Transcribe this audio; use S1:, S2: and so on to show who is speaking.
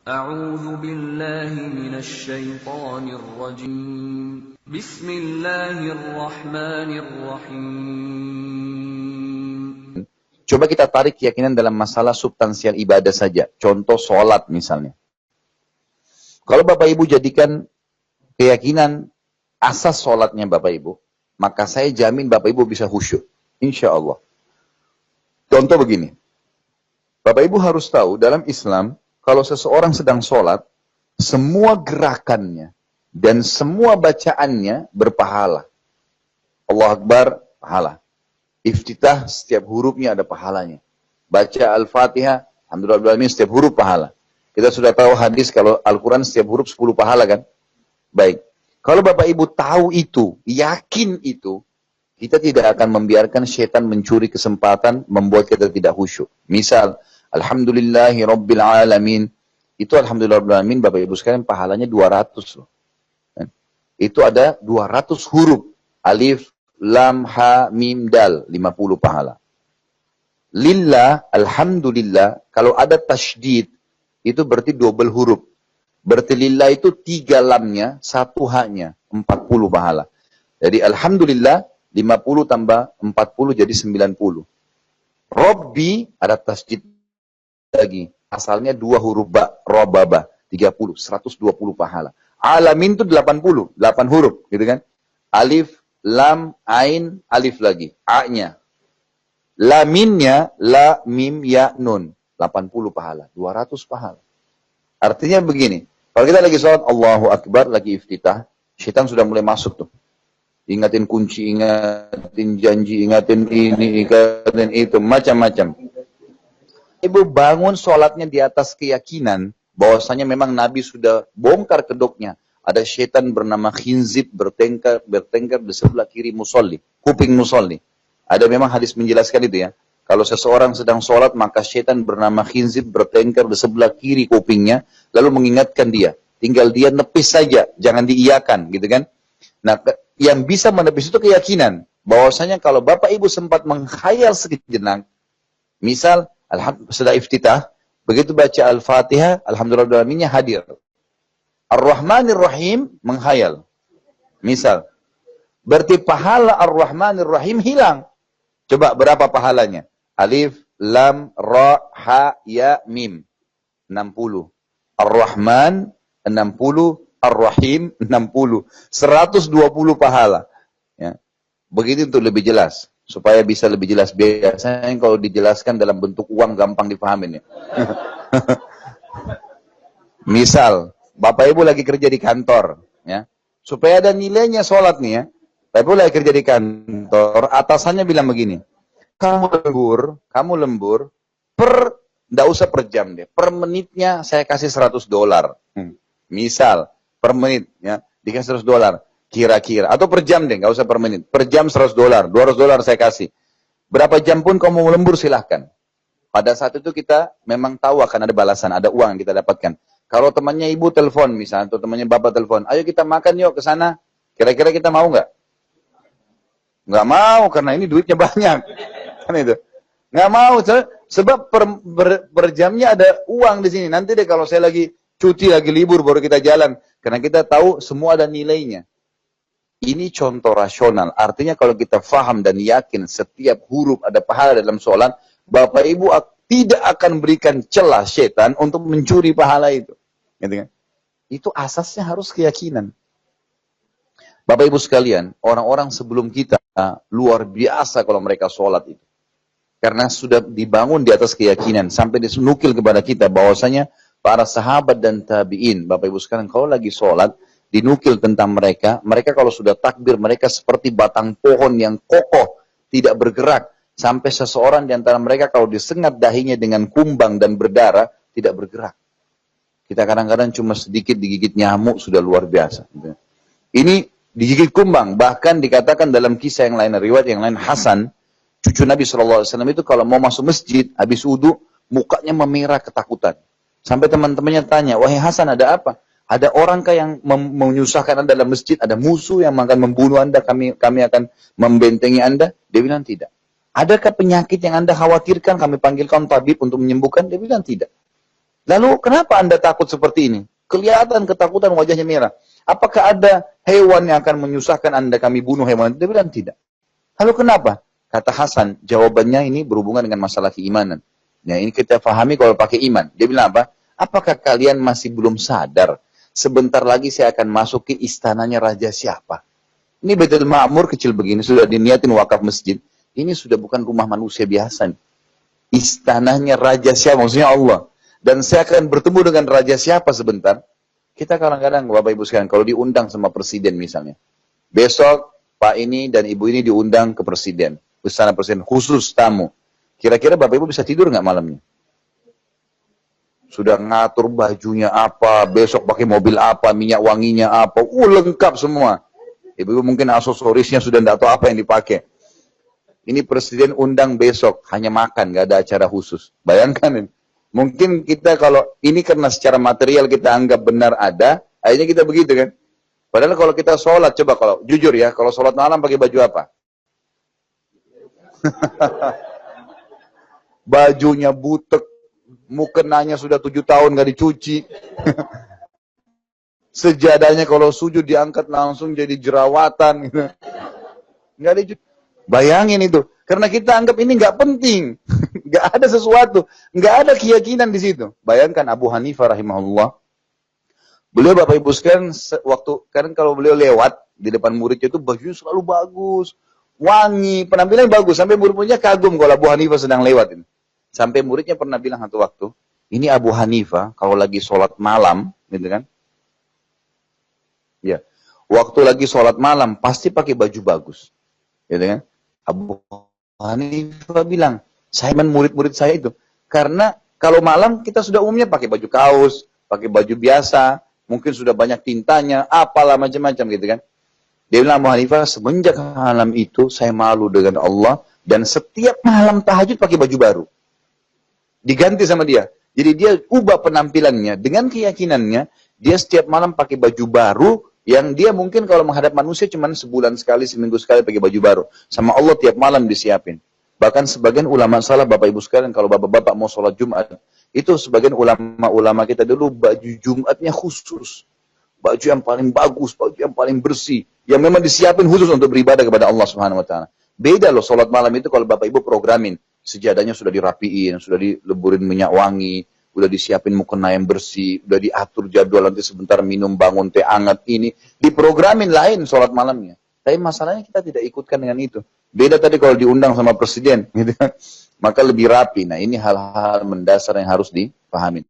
S1: أعوذ بالله من الشيطان الرجيم بسم الله الرحمن الرحيم.
S2: Coba kita tarik keyakinan dalam masalah substansial ibadah saja. Contoh sholat misalnya. Kalau Bapak Ibu jadikan keyakinan asas sholatnya Bapak Ibu, maka saya jamin Bapak Ibu bisa khusyuk. Insya Allah. Contoh begini. Bapak Ibu harus tahu dalam Islam, kalau seseorang sedang sholat, semua gerakannya dan semua bacaannya berpahala. Allah Akbar, pahala. Iftitah, setiap hurufnya ada pahalanya. Baca Al-Fatihah, Alhamdulillah, setiap huruf pahala. Kita sudah tahu hadis kalau Al-Quran setiap huruf 10 pahala kan? Baik. Kalau Bapak Ibu tahu itu, yakin itu, kita tidak akan membiarkan syaitan mencuri kesempatan membuat kita tidak khusyuk. Misal, Alhamdulillahi Rabbil Alamin. Itu Alhamdulillah Rabbil Alamin, Bapak Ibu sekalian, pahalanya 200 loh. Itu ada 200 huruf. Alif, Lam, Ha, Mim, Dal. 50 pahala. Lillah, Alhamdulillah, kalau ada tasydid, itu berarti double huruf. Berarti lillah itu 3 lamnya, 1 haknya, 40 pahala. Jadi Alhamdulillah, 50 tambah 40 jadi 90. Rabbi, ada tasydid lagi. Asalnya 2 huruf ba, robaba, 30, 120 pahala. Alamin itu 80, 8 huruf, gitu kan. Alif, lam, ain, alif lagi, a-nya. Laminnya, la, mim, ya, nun, 80 pahala, 200 pahala. Artinya begini, kalau kita lagi sholat, Allahu Akbar, lagi iftitah, syaitan sudah mulai masuk tuh. Ingatin kunci, ingatin janji, ingatin ini, ingatin itu, macam-macam. Ibu bangun sholatnya di atas keyakinan bahwasanya memang Nabi sudah bongkar kedoknya. Ada syaitan bernama Khinzib bertengkar di sebelah kiri musolli, kuping musolli. Ada memang hadis menjelaskan itu ya. Kalau seseorang sedang sholat maka syaitan bernama Khinzib bertengkar di sebelah kiri kupingnya, lalu mengingatkan dia. Tinggal dia nepis saja, jangan diiyakan gitu kan. Nah, yang bisa menepis itu keyakinan bahwasanya kalau Bapak Ibu sempat menghayal sejenak, misal setelah iftitah, begitu baca Al-Fatihah, Alhamdulillah hadir. Ar-Rahmanir Rahim menghayal. Misal, berarti pahala Ar-Rahmanir Rahim hilang. Coba berapa pahalanya? Alif, Lam, Ra, Ha, Ya, Mim. 60. Ar-Rahman, 60. Ar-Rahim, 60. 120 pahala. Ya. Begitu untuk lebih jelas. Supaya bisa lebih jelas. Biasanya kalau dijelaskan dalam bentuk uang gampang dipahamin ya. Misal, Bapak Ibu lagi kerja di kantor, ya. Supaya ada nilainya sholat nih ya. Bapak Ibu lagi kerja di kantor, atasannya bilang begini, kamu lembur, nggak usah per jam deh, per menitnya saya kasih $100. Misal, per menit ya, dikasih $100. Kira-kira, atau per jam deh, nggak usah per menit. Per jam $100, $200 saya kasih. Berapa jam pun kamu mau lembur silahkan. Pada saat itu kita memang tahu akan ada balasan, ada uang yang kita dapatkan. Kalau temannya ibu telepon misalnya, atau temannya bapak telepon, ayo kita makan yuk ke sana. Kira-kira kita mau nggak? Nggak mau, karena ini duitnya banyak. Kan itu. Nggak mau, sebab per jamnya ada uang di sini. Nanti deh kalau saya lagi cuti, lagi libur, baru kita jalan. Karena kita tahu semua ada nilainya. Ini contoh rasional. Artinya kalau kita faham dan yakin setiap huruf ada pahala dalam sholat, Bapak Ibu tidak akan berikan celah setan untuk mencuri pahala itu. Gitu kan? Itu asasnya harus keyakinan. Bapak Ibu sekalian, orang-orang sebelum kita luar biasa kalau mereka sholat itu. Karena sudah dibangun di atas keyakinan. Sampai disenukil kepada kita bahwasanya para sahabat dan tabi'in, Bapak Ibu sekalian, kalau lagi sholat, dinukil tentang mereka kalau sudah takbir, mereka seperti batang pohon yang kokoh, tidak bergerak. Sampai seseorang di antara mereka kalau disengat dahinya dengan kumbang dan berdarah, tidak bergerak. Kita kadang-kadang cuma sedikit digigit nyamuk, sudah luar biasa. Ini digigit kumbang, bahkan dikatakan dalam kisah yang lain, riwayat yang lain, Hasan, cucu Nabi SAW itu kalau mau masuk masjid, habis wudu, mukanya memerah ketakutan. Sampai teman-temannya tanya, wahai Hasan ada apa? Ada orangkah yang menyusahkan Anda dalam masjid? Ada musuh yang akan membunuh Anda? Kami akan membentengi Anda? Dia bilang tidak. Adakah penyakit yang Anda khawatirkan? Kami panggilkan tabib untuk menyembuhkan? Dia bilang tidak. Lalu kenapa Anda takut seperti ini? Kelihatan ketakutan wajahnya merah. Apakah ada hewan yang akan menyusahkan Anda kami bunuh hewan? Dia bilang tidak. Lalu kenapa? Kata Hasan, jawabannya ini berhubungan dengan masalah keimanan. Nah ini kita pahami kalau pakai iman. Dia bilang apa? Apakah kalian masih belum sadar? Sebentar lagi saya akan masuk ke istananya raja siapa? Ini Baitul Ma'mur kecil begini, sudah diniatin wakaf masjid. Ini sudah bukan rumah manusia biasa. Istananya raja siapa? Maksudnya Allah. Dan saya akan bertemu dengan raja siapa sebentar. Kita kadang-kadang, Bapak Ibu sekalian, kalau diundang sama presiden misalnya. Besok, Pak ini dan Ibu ini diundang ke presiden. Istana presiden, khusus tamu. Kira-kira Bapak Ibu bisa tidur nggak malamnya? Sudah ngatur bajunya apa, besok pakai mobil apa, minyak wanginya apa. Lengkap semua. Ibu-ibu mungkin aksesorisnya sudah tidak tahu apa yang dipakai. Ini presiden undang besok, hanya makan, nggak ada acara khusus. Bayangkan ini. Mungkin kita kalau ini karena secara material kita anggap benar ada, akhirnya kita begitu kan. Padahal kalau kita sholat, coba kalau jujur ya, kalau sholat malam pakai baju apa? Bajunya butek, mukenanya sudah 7 tahun nggak dicuci. Sejadahnya kalau sujud diangkat langsung jadi jerawatan. Gitu. Nggak dicuci. Bayangin itu. Karena kita anggap ini nggak penting. Nggak ada sesuatu. Nggak ada keyakinan di situ. Bayangkan Abu Hanifah rahimahullah. Beliau Bapak Ibu sekalian, kan kalau beliau lewat di depan muridnya itu bajunya selalu bagus. Wangi, penampilannya bagus. Sampai murid-muridnya kagum kalau Abu Hanifah sedang lewat. Sampai muridnya pernah bilang satu waktu, ini Abu Hanifah kalau lagi sholat malam, gitu kan. Ya, waktu lagi sholat malam pasti pakai baju bagus. Gitu kan. Abu Hanifah bilang, saya murid-murid saya itu. Karena kalau malam kita sudah umumnya pakai baju kaos, pakai baju biasa, mungkin sudah banyak tintanya, apalah macam-macam gitu kan. Dia bilang, Abu Hanifah, semenjak malam itu saya malu dengan Allah, dan setiap malam tahajud pakai baju baru. Diganti sama dia. Jadi dia ubah penampilannya, dengan keyakinannya, dia setiap malam pakai baju baru, yang dia mungkin kalau menghadap manusia cuma sebulan sekali, seminggu sekali pakai baju baru. Sama Allah tiap malam disiapin. Bahkan sebagian ulama salah, Bapak Ibu sekalian, kalau Bapak-Bapak mau sholat Jumat, itu sebagian ulama-ulama kita dulu baju Jumatnya khusus. Baju yang paling bagus, baju yang paling bersih. Yang memang disiapin khusus untuk beribadah kepada Allah Subhanahu Wa Taala. Beda loh sholat malam itu kalau Bapak Ibu programin. Sejadahnya sudah dirapiin, sudah dileburin minyak wangi, udah disiapin mukena yang bersih, udah diatur jadwal nanti sebentar minum bangun teh hangat ini. Diprogramin lain sholat malamnya. Tapi masalahnya kita tidak ikutkan dengan itu. Beda tadi kalau diundang sama presiden, gitu kan. Maka lebih rapi. Nah ini hal-hal mendasar yang harus dipahami.